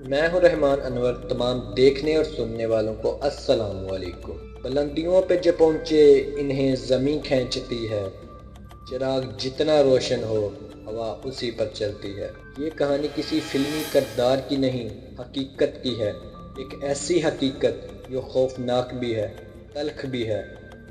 میں ہوں رحمان انور۔ تمام دیکھنے اور سننے والوں کو السلام علیکم۔ بلندیوں پہ جب پہنچے انہیں زمین کھینچتی ہے، چراغ جتنا روشن ہو ہوا اسی پر چلتی ہے۔ یہ کہانی کسی فلمی کردار کی نہیں، حقیقت کی ہے۔ ایک ایسی حقیقت جو خوفناک بھی ہے، تلخ بھی ہے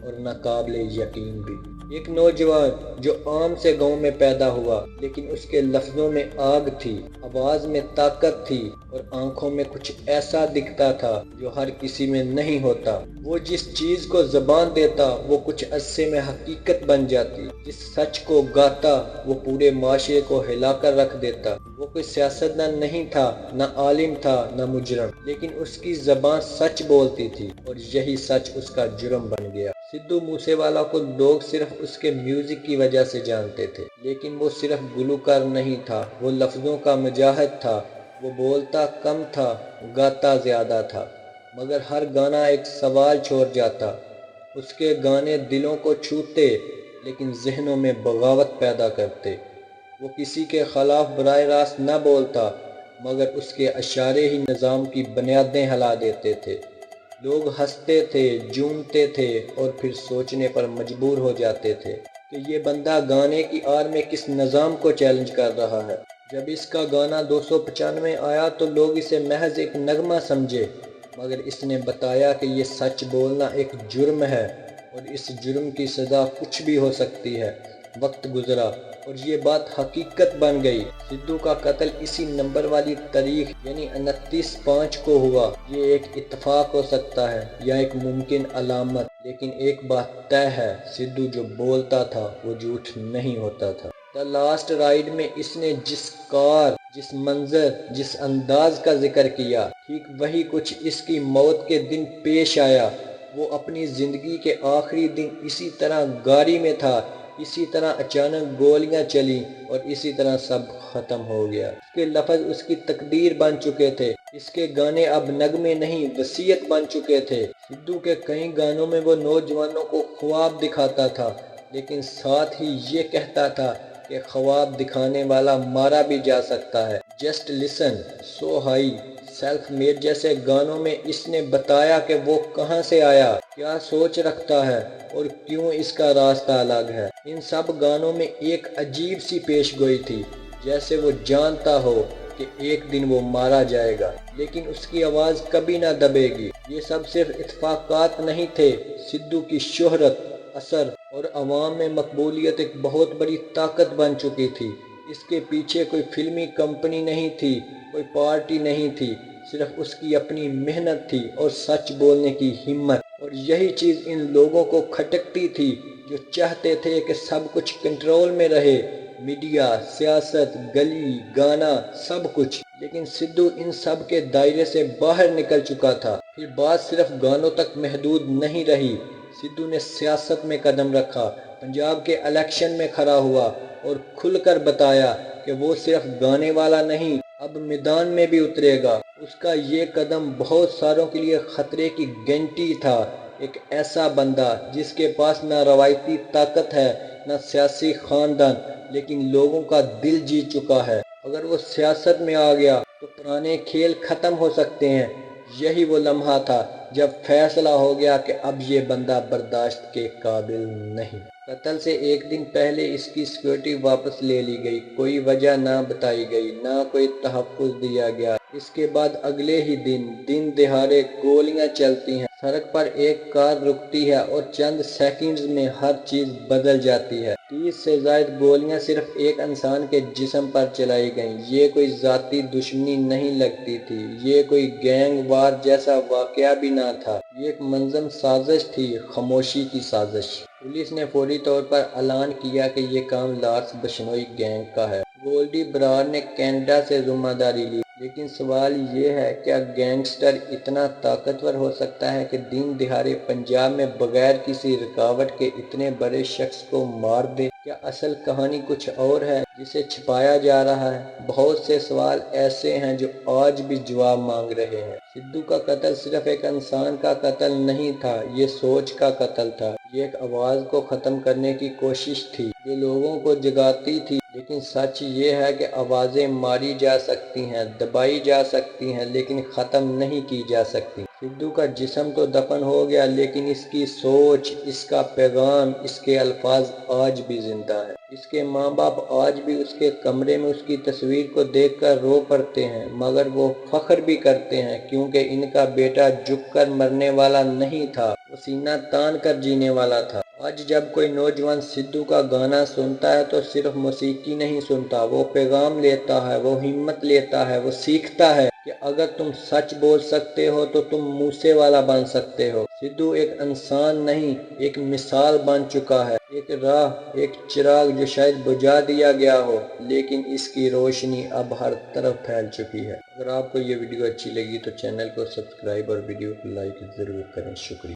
اور ناقابل یقین بھی۔ ایک نوجوان جو عام سے گاؤں میں پیدا ہوا، لیکن اس کے لفظوں میں آگ تھی، آواز میں طاقت تھی اور آنکھوں میں کچھ ایسا دکھتا تھا جو ہر کسی میں نہیں ہوتا۔ وہ جس چیز کو زبان دیتا وہ کچھ عرصے میں حقیقت بن جاتی، جس سچ کو گاتا وہ پورے معاشرے کو ہلا کر رکھ دیتا۔ وہ کوئی سیاستدان نہیں تھا، نہ عالم تھا، نہ مجرم، لیکن اس کی زبان سچ بولتی تھی اور یہی سچ اس کا جرم بن گیا۔ سدھو موسے والا کو لوگ صرف اس کے میوزک کی وجہ سے جانتے تھے، لیکن وہ صرف گلوکار نہیں تھا، وہ لفظوں کا مجاہد تھا۔ وہ بولتا کم تھا، گاتا زیادہ تھا، مگر ہر گانا ایک سوال چھوڑ جاتا۔ اس کے گانے دلوں کو چھوتے لیکن ذہنوں میں بغاوت پیدا کرتے۔ وہ کسی کے خلاف براہ راست نہ بولتا، مگر اس کے اشعارے ہی نظام کی بنیادیں ہلا دیتے تھے۔ لوگ ہنستے تھے، جھومتے تھے اور پھر سوچنے پر مجبور ہو جاتے تھے کہ یہ بندہ گانے کی آڑ میں کس نظام کو چیلنج کر رہا ہے۔ جب اس کا گانا 295 آیا تو لوگ اسے محض ایک نغمہ سمجھے، مگر اس نے بتایا کہ یہ سچ بولنا ایک جرم ہے اور اس جرم کی سزا کچھ بھی ہو سکتی ہے۔ وقت گزرا اور یہ بات حقیقت بن گئی۔ سدھو کا قتل اسی نمبر والی تاریخ یعنی 29/5 کو ہوا۔ یہ ایک اتفاق ہو سکتا ہے یا ایک ممکن علامت، لیکن ایک بات طے ہے، سدھو جو بولتا تھا وہ جھوٹ نہیں ہوتا تھا۔ دی لاسٹ رائڈ میں اس نے جس کار، جس منظر، جس انداز کا ذکر کیا، ٹھیک وہی کچھ اس کی موت کے دن پیش آیا۔ وہ اپنی زندگی کے آخری دن اسی طرح گاڑی میں تھا، اسی طرح اچانک گولیاں چلیں اور اسی طرح سب ختم ہو گیا۔ اس کے لفظ اس کی تقدیر بن چکے تھے، اس کے گانے اب نغمے نہیں وصیت بن چکے تھے۔ سدھو کے کئی گانوں میں وہ نوجوانوں کو خواب دکھاتا تھا، لیکن ساتھ ہی یہ کہتا تھا کہ خواب دکھانے والا مارا بھی جا سکتا ہے۔ Just listen, so high, self made جیسے گانوں میں اس نے بتایا کہ وہ کہاں سے آیا، کیا سوچ رکھتا ہے اور کیوں اس کا راستہ الگ ہے۔ ان سب گانوں میں ایک عجیب سی پیش گوئی تھی، جیسے وہ جانتا ہو کہ ایک دن وہ مارا جائے گا، لیکن اس کی آواز کبھی نہ دبے گی۔ یہ سب صرف اتفاقات نہیں تھے۔ سدھو کی شہرت، اثر اور عوام میں مقبولیت ایک بہت بڑی طاقت بن چکی تھی۔ اس کے پیچھے کوئی فلمی کمپنی نہیں تھی، کوئی پارٹی نہیں تھی، صرف اس کی اپنی محنت تھی اور سچ بولنے کی ہمت۔ اور یہی چیز ان لوگوں کو کھٹکتی تھی جو چاہتے تھے کہ سب کچھ کنٹرول میں رہے، میڈیا، سیاست، گلی، گانا، سب کچھ۔ لیکن سدھو ان سب کے دائرے سے باہر نکل چکا تھا۔ پھر بات صرف گانوں تک محدود نہیں رہی۔ سدھو نے سیاست میں قدم رکھا، پنجاب کے الیکشن میں کھڑا ہوا اور کھل کر بتایا کہ وہ صرف گانے والا نہیں، اب میدان میں بھی اترے گا۔ اس کا یہ قدم بہت ساروں کے لیے خطرے کی گھنٹی تھا۔ ایک ایسا بندہ جس کے پاس نہ روایتی طاقت ہے، نہ سیاسی خاندان، لیکن لوگوں کا دل جیت چکا ہے۔ اگر وہ سیاست میں آ گیا تو پرانے کھیل ختم ہو سکتے ہیں۔ یہی وہ لمحہ تھا جب فیصلہ ہو گیا کہ اب یہ بندہ برداشت کے قابل نہیں۔ قتل سے ایک دن پہلے اس کی سیکورٹی واپس لے لی گئی، کوئی وجہ نہ بتائی گئی، نہ کوئی تحفظ دیا گیا۔ اس کے بعد اگلے ہی دن دہاڑے گولیاں چلتی ہیں، سڑک پر ایک کار رکتی ہے اور چند سیکنڈز میں ہر چیز بدل جاتی ہے۔ 30 سے زائد گولیاں صرف ایک انسان کے جسم پر چلائی گئیں۔ یہ کوئی ذاتی دشمنی نہیں لگتی تھی، یہ کوئی گینگ وار جیسا واقعہ بھی نہ تھا، یہ ایک منظم سازش تھی، خاموشی کی سازش۔ پولیس نے فوری طور پر اعلان کیا کہ یہ کام لارنس بشنوئی گینگ کا ہے۔ گولڈی برار نے کینیڈا سے ذمہ داری لی، لیکن سوال یہ ہے کیا گینگسٹر اتنا طاقتور ہو سکتا ہے کہ دن دہاڑے پنجاب میں بغیر کسی رکاوٹ کے اتنے بڑے شخص کو مار دے؟ کیا اصل کہانی کچھ اور ہے جسے چھپایا جا رہا ہے؟ بہت سے سوال ایسے ہیں جو آج بھی جواب مانگ رہے ہیں۔ سدھو کا قتل صرف ایک انسان کا قتل نہیں تھا، یہ سوچ کا قتل تھا۔ یہ ایک آواز کو ختم کرنے کی کوشش تھی جو لوگوں کو جگاتی تھی لیکن لیکن سچ یہ ہے کہ آوازیں ماری جا سکتی ہیں، دبائی جا سکتی ہیں، لیکن ختم نہیں کی جا سکتی۔ سدھو کا جسم تو دفن ہو گیا، لیکن اس کی سوچ، اس کا پیغام، اس کے الفاظ آج بھی زندہ ہیں۔ اس کے ماں باپ آج بھی اس کے کمرے میں اس کی تصویر کو دیکھ کر رو پڑتے ہیں، مگر وہ فخر بھی کرتے ہیں کیونکہ ان کا بیٹا جھک کر مرنے والا نہیں تھا، وہ سینہ تان کر جینے والا تھا۔ آج جب کوئی نوجوان سدھو کا گانا سنتا ہے تو صرف موسیقی نہیں سنتا، وہ پیغام لیتا ہے، وہ ہمت لیتا ہے، وہ سیکھتا ہے کہ اگر تم سچ بول سکتے ہو تو تم موسیٰ والا بن سکتے ہو۔ سدھو ایک انسان نہیں، ایک مثال بن چکا ہے، ایک راہ، ایک چراغ جو شاید بجھا دیا گیا ہو، لیکن اس کی روشنی اب ہر طرف پھیل چکی ہے۔ اگر آپ کو یہ ویڈیو اچھی لگی تو چینل کو سبسکرائب اور ویڈیو کو لائک ضرور کریں۔ شکریہ۔